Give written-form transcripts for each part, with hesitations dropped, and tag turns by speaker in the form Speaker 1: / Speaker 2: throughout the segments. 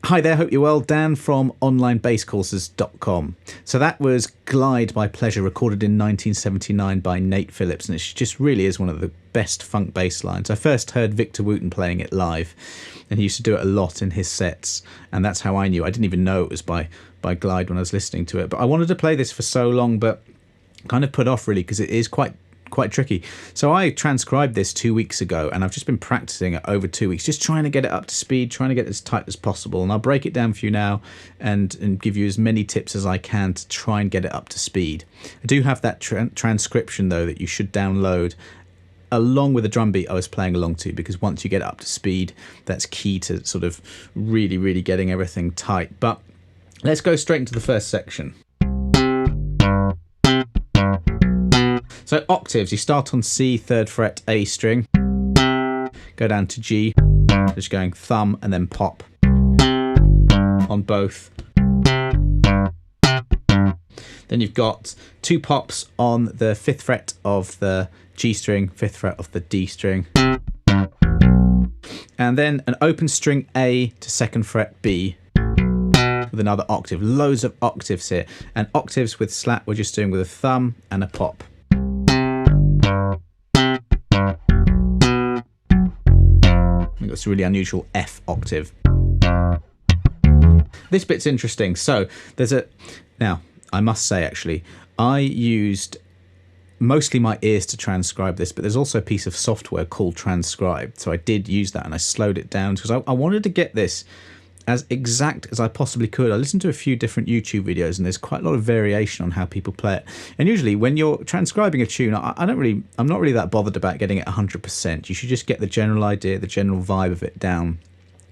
Speaker 1: Hi there, hope you're well. Dan from onlinebasscourses.com. So that was Glide by Pleasure, recorded in 1979 by Nate Phillips, and it just really is one of the best funk bass lines. I first heard Victor Wooten playing it live, and he used to do it a lot in his sets, and that's how I knew. I didn't even know it was by Glide when I was listening to it, but I wanted to play this for so long, but kind of put off really because it is quite tricky. So I transcribed this 2 weeks ago, and I've just been practicing it over 2 weeks, just trying to get it up to speed, trying to get it as tight as possible. And I'll break it down for you now and give you as many tips as I can to try and get it up to speed. I do have that transcription though that you should download along with the drum beat I was playing along to, because once you get it up to speed, that's key to sort of really getting everything tight. But let's go straight into the first section. So octaves, you start on C, 3rd fret, A string, go down to G, just going thumb and then pop on both. Then you've got 2 pops on the 5th fret of the G string, 5th fret of the D string, and then an open string A to 2nd fret B with another octave. Loads of octaves here, and octaves with slap we're just doing with a thumb and a pop. It's a really unusual F octave. This bit's interesting. So now I must say actually, I used mostly my ears to transcribe this, but there's also a piece of software called Transcribe. So I did use that, and I slowed it down because I wanted to get this as exact as I possibly could. I listened to a few different YouTube videos, and there's quite a lot of variation on how people play it. And usually when you're transcribing a tune, I'm not really that bothered about getting it 100%. You should just get the general idea, the general vibe of it down.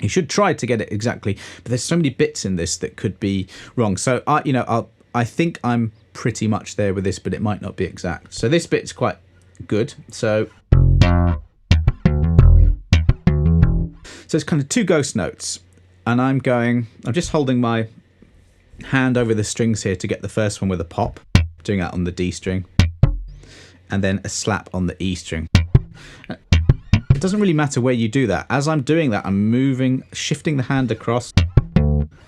Speaker 1: You should try to get it exactly, but there's so many bits in this that could be wrong. So I think I'm pretty much there with this, but it might not be exact. So this bit's quite good. So it's kind of 2 ghost notes. And I'm just holding my hand over the strings here to get the first one with a pop, doing that on the D string, and then a slap on the E string. It doesn't really matter where you do that. As I'm doing that, I'm shifting the hand across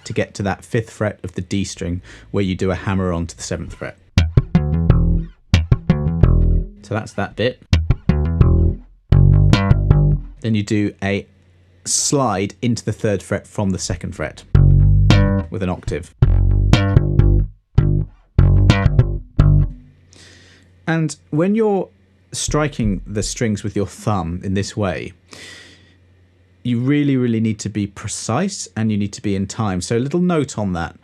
Speaker 1: to get to that 5th fret of the D string, where you do a hammer on to the 7th fret. So that's that bit. Then you do a slide into the 3rd fret from the 2nd fret with an octave. And when you're striking the strings with your thumb in this way, you really need to be precise, and you need to be in time. So a little note on that.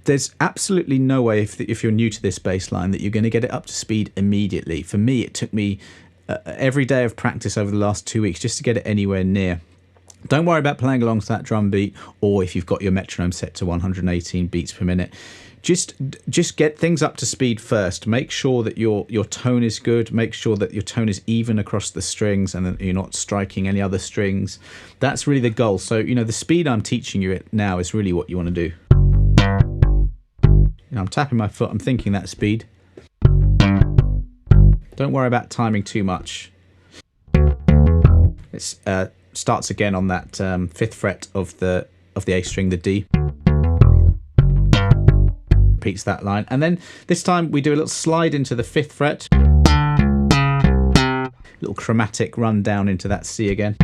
Speaker 1: There's absolutely no way, if you're new to this bass line, that you're going to get it up to speed immediately. For me, it took me every day of practice over the last 2 weeks just to get it anywhere near. Don't worry about playing along to that drum beat, or if you've got your metronome set to 118 beats per minute. Just get things up to speed first. Make sure that your tone is good. Make sure that your tone is even across the strings, and that you're not striking any other strings. That's really the goal. So, the speed I'm teaching you it now is really what you want to do. I'm tapping my foot. I'm thinking that speed. Don't worry about timing too much. It's starts again on that 5th fret of the A string, the D. Repeats that line, and then this time we do a little slide into the 5th fret, little chromatic run down into that C again.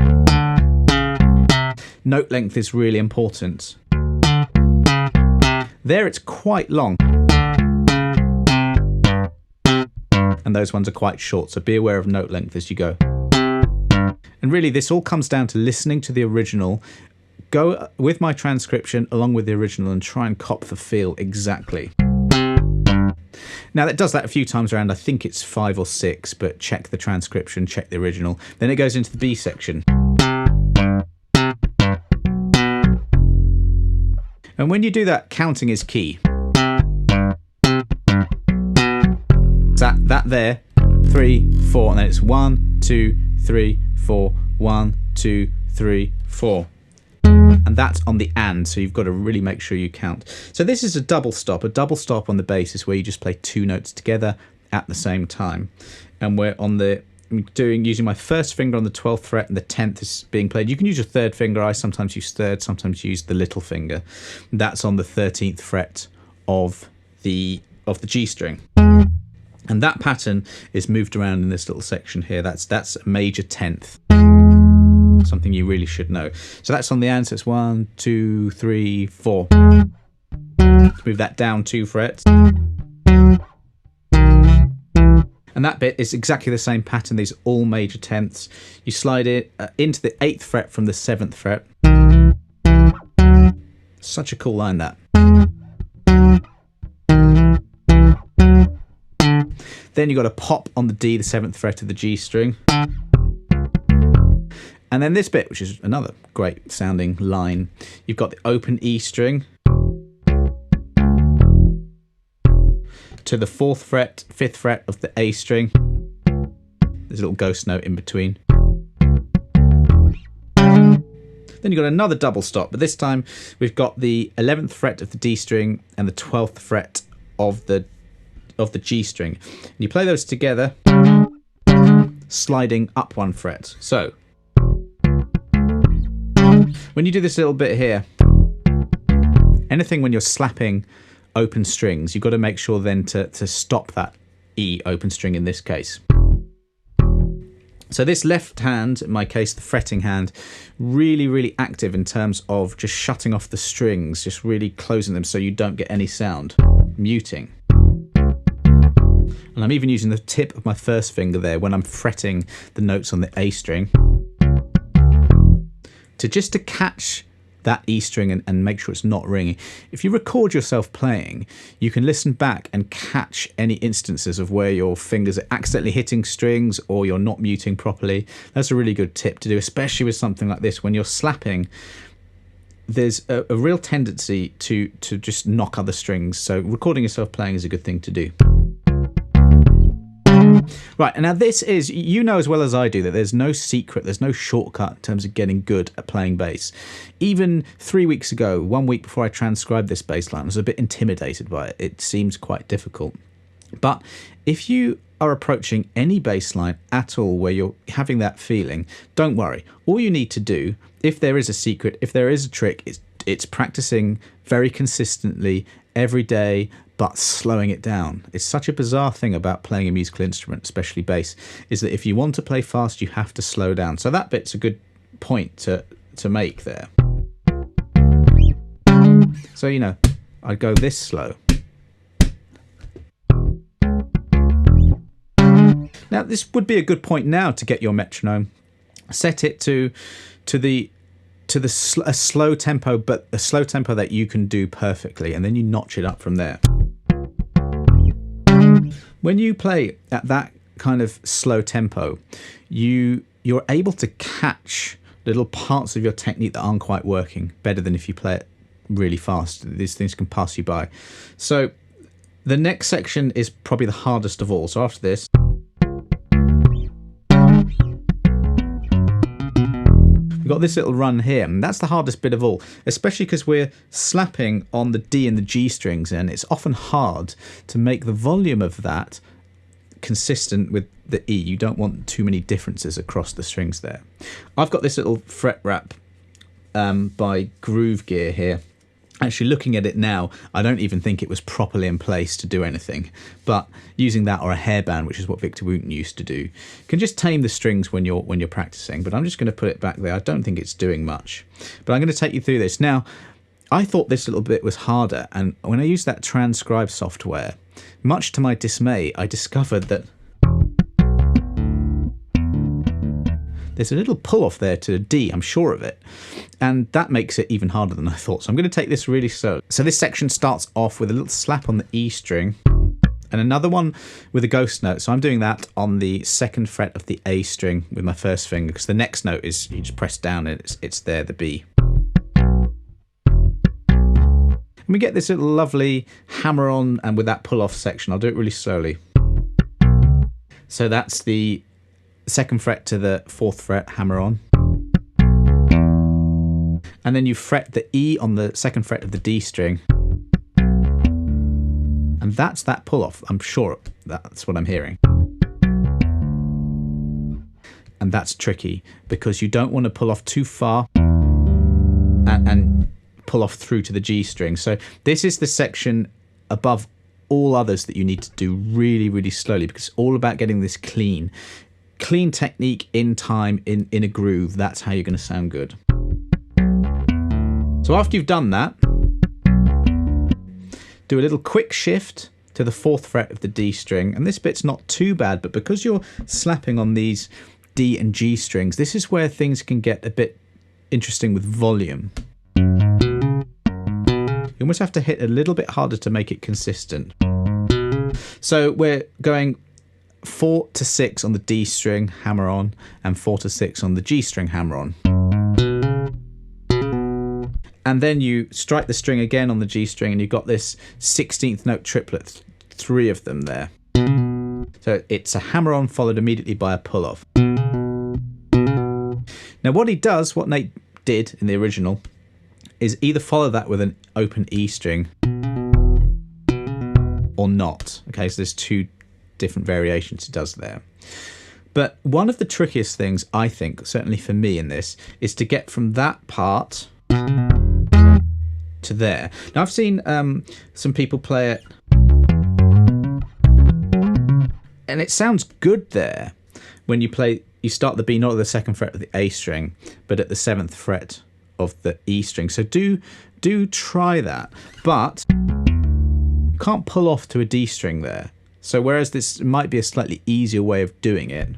Speaker 1: Note length is really important. There it's quite long, and those ones are quite short, so be aware of note length as you go. And really, this all comes down to listening to the original. Go with my transcription along with the original and try and cop the feel exactly. Now, that does that a few times around. I think it's 5 or 6, but check the transcription, check the original. Then it goes into the B section. And when you do that, counting is key. That there, 3, 4, and then it's 1, 2, 3, 4, 1, 2, 3, 4. And that's on the and, so you've got to really make sure you count. So this is a double stop. A double stop on the bass is where you just play 2 notes together at the same time. And we're on the using my first finger on the 12th fret and the 10th is being played. You can use your third finger. I sometimes use third, sometimes use the little finger. That's on the 13th fret of the G string. And that pattern is moved around in this little section here. That's a major 10th. Something you really should know. So that's on the and, so it's 1, 2, 3, 4. Let's move that down 2 frets. And that bit is exactly the same pattern. These are all major 10ths. You slide it into the 8th fret from the 7th fret. Such a cool line, that. Then you've got a pop on the D, the 7th fret of the G string. And then this bit, which is another great sounding line, you've got the open E string to the 4th fret, 5th fret of the A string. There's a little ghost note in between. Then you've got another double stop, but this time we've got the 11th fret of the D string and the 12th fret of the G string. And you play those together, sliding up 1 fret. So when you do this little bit here, anything when you're slapping open strings, you've got to make sure then to stop that E open string in this case. So this left hand, in my case the fretting hand, really active in terms of just shutting off the strings, just really closing them so you don't get any sound, muting. And I'm even using the tip of my first finger there when I'm fretting the notes on the A string to catch that E string and make sure it's not ringing. If you record yourself playing, you can listen back and catch any instances of where your fingers are accidentally hitting strings or you're not muting properly. That's a really good tip to do, especially with something like this. When you're slapping, there's a real tendency to just knock other strings. So recording yourself playing is a good thing to do. Right, and now this is, you know as well as I do, that there's no secret, there's no shortcut in terms of getting good at playing bass. Even 3 weeks ago, 1 week before I transcribed this bass line, I was a bit intimidated by it. It seems quite difficult. But if you are approaching any bass line at all where you're having that feeling, don't worry. All you need to do, if there is a secret, if there is a trick, it's practicing very consistently every day, but slowing it down. It's such a bizarre thing about playing a musical instrument, especially bass, is that if you want to play fast, you have to slow down. So that bit's a good point to make there. So, you know, I'd go this slow. Now, this would be a good point now to get your metronome. Set it to a slow tempo, but a slow tempo that you can do perfectly, and then you notch it up from there. When you play at that kind of slow tempo, you're able to catch little parts of your technique that aren't quite working better than if you play it really fast. These things can pass you by. So the next section is probably the hardest of all. So after this, we've got this little run here, and that's the hardest bit of all, especially because we're slapping on the D and the G strings, and it's often hard to make the volume of that consistent with the E. You don't want too many differences across the strings there. I've got this little fret wrap by Groove Gear here. Actually, looking at it now, I don't even think it was properly in place to do anything. But using that or a hairband, which is what Victor Wooten used to do, can just tame the strings when you're practicing. But I'm just going to put it back there. I don't think it's doing much. But I'm going to take you through this. Now, I thought this little bit was harder. And when I used that transcribe software, much to my dismay, I discovered that there's a little pull off there to D, I'm sure of it. And that makes it even harder than I thought. So I'm going to take this really slow. So this section starts off with a little slap on the E string and another one with a ghost note. So I'm doing that on the 2nd fret of the A string with my first finger, because the next note is, you just press down and it's there, the B. And we get this little lovely hammer on, and with that pull off section, I'll do it really slowly. So that's the 2nd fret to the 4th fret, hammer on. And then you fret the E on the 2nd fret of the D string. And that's that pull off. I'm sure that's what I'm hearing. and that's tricky because you don't want to pull off too far and pull off through to the G string. So this is the section above all others that you need to do really, really slowly, because it's all about getting this clean technique in time, in a groove. That's how you're going to sound good. So after you've done that, do a little quick shift to the 4th fret of the D string, and this bit's not too bad, but because you're slapping on these D and G strings, this is where things can get a bit interesting with volume. You almost have to hit a little bit harder to make it consistent. So we're going 4 to 6 on the D string, hammer on, and 4 to 6 on the G string, hammer on. And then you strike the string again on the G string, and you've got this 16th note triplet, 3 of them there. So it's a hammer on followed immediately by a pull off. Now what Nate did in the original, is either follow that with an open E string or not. Okay, so there's 2 different variations he does there. But one of the trickiest things, I think, certainly for me in this, is to get from that part to there. Now I've seen some people play it, and it sounds good there when you start the B not at the 2nd fret of the A string, but at the 7th fret of the E string. So do try that, but you can't pull off to a D string there. So whereas this might be a slightly easier way of doing it,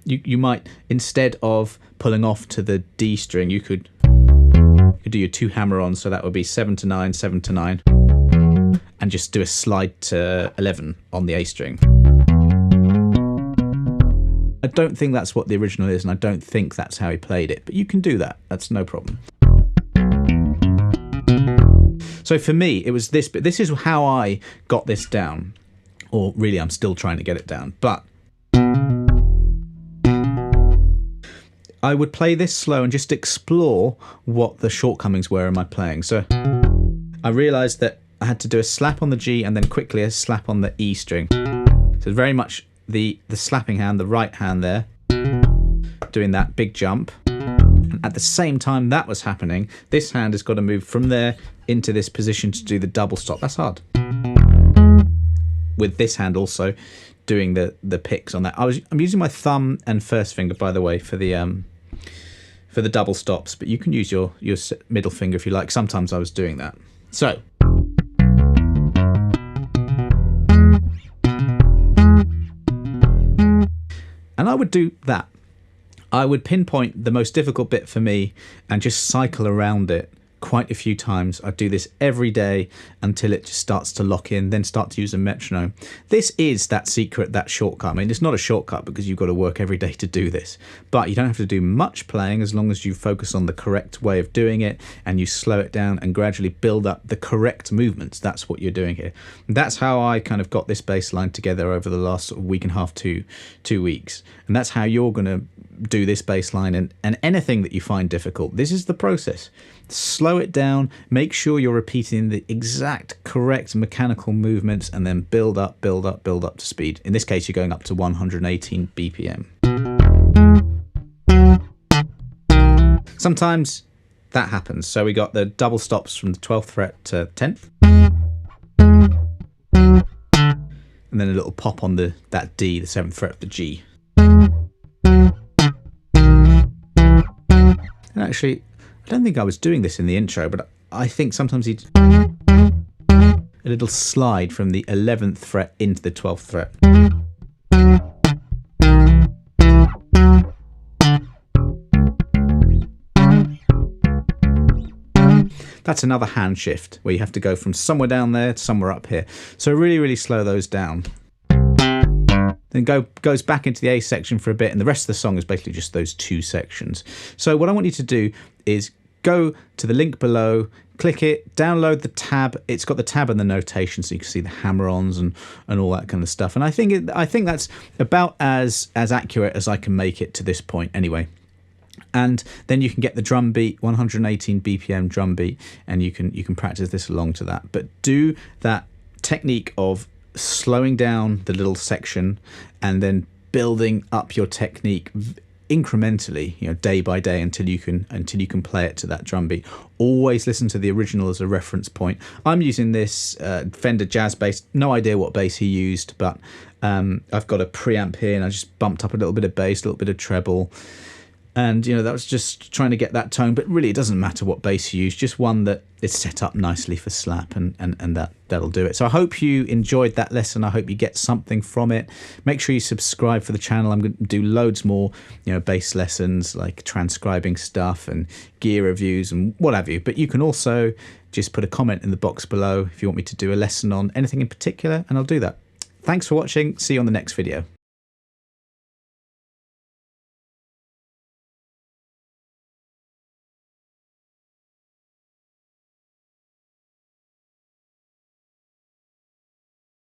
Speaker 1: you might, instead of pulling off to the D string, you could do your 2 hammer-ons, so that would be 7 to 9, 7 to 9, and just do a slide to 11 on the A string. I don't think that's what the original is, and I don't think that's how he played it, but you can do that. That's no problem. So for me, it was this bit. This is how I got this down, or really I'm still trying to get it down, but I would play this slow and just explore what the shortcomings were in my playing. So I realized that I had to do a slap on the G and then quickly a slap on the E string. So very much the slapping hand, the right hand there, doing that big jump. And at the same time that was happening, this hand has got to move from there into this position to do the double stop. That's hard. With this hand also doing the picks on that. I'm using my thumb and first finger, by the way, for the double stops, but you can use your middle finger if you like. Sometimes I was doing that. So and I would do that. I would pinpoint the most difficult bit for me and just cycle around it quite a few times. I'd do this every day until it just starts to lock in, then start to use a metronome. This is that secret, that shortcut. I mean, it's not a shortcut because you've got to work every day to do this, but you don't have to do much playing as long as you focus on the correct way of doing it and you slow it down and gradually build up the correct movements. That's what you're doing here. And that's how I kind of got this bass line together over the last sort of week and a half to 2 weeks. And that's how you're going to do this bass line and anything that you find difficult. This is the process. Slow it down, make sure you're repeating the exact correct mechanical movements, and then build up to speed. In this case, you're going up to 118 BPM. Sometimes that happens. So we got the double stops from the 12th fret to 10th. And then a little pop on that D, the 7th fret of the G. And actually, I don't think I was doing this in the intro, but I think sometimes he'd a little slide from the 11th fret into the 12th fret. That's another hand shift where you have to go from somewhere down there to somewhere up here. So really, really slow those down. Then goes back into the A section for a bit, and the rest of the song is basically just those 2 sections. So what I want you to do is go to the link below, click it, download the tab. It's got the tab and the notation, so you can see the hammer-ons and all that kind of stuff. And I think that's about as accurate as I can make it to this point anyway. And then you can get the drum beat, 118 BPM drum beat, and you can practice this along to that. But do that technique of slowing down the little section and then building up your technique incrementally, day by day, until you can play it to that drum beat. Always listen to the original as a reference point. I'm using this Fender jazz bass. No idea what bass he used, but I've got a preamp here and I just bumped up a little bit of bass, a little bit of treble. And, that was just trying to get that tone. But really, it doesn't matter what bass you use, just one that is set up nicely for slap, and that'll do it. So I hope you enjoyed that lesson. I hope you get something from it. Make sure you subscribe for the channel. I'm going to do loads more, bass lessons, like transcribing stuff and gear reviews and what have you. But you can also just put a comment in the box below if you want me to do a lesson on anything in particular, and I'll do that. Thanks for watching. See you on the next video.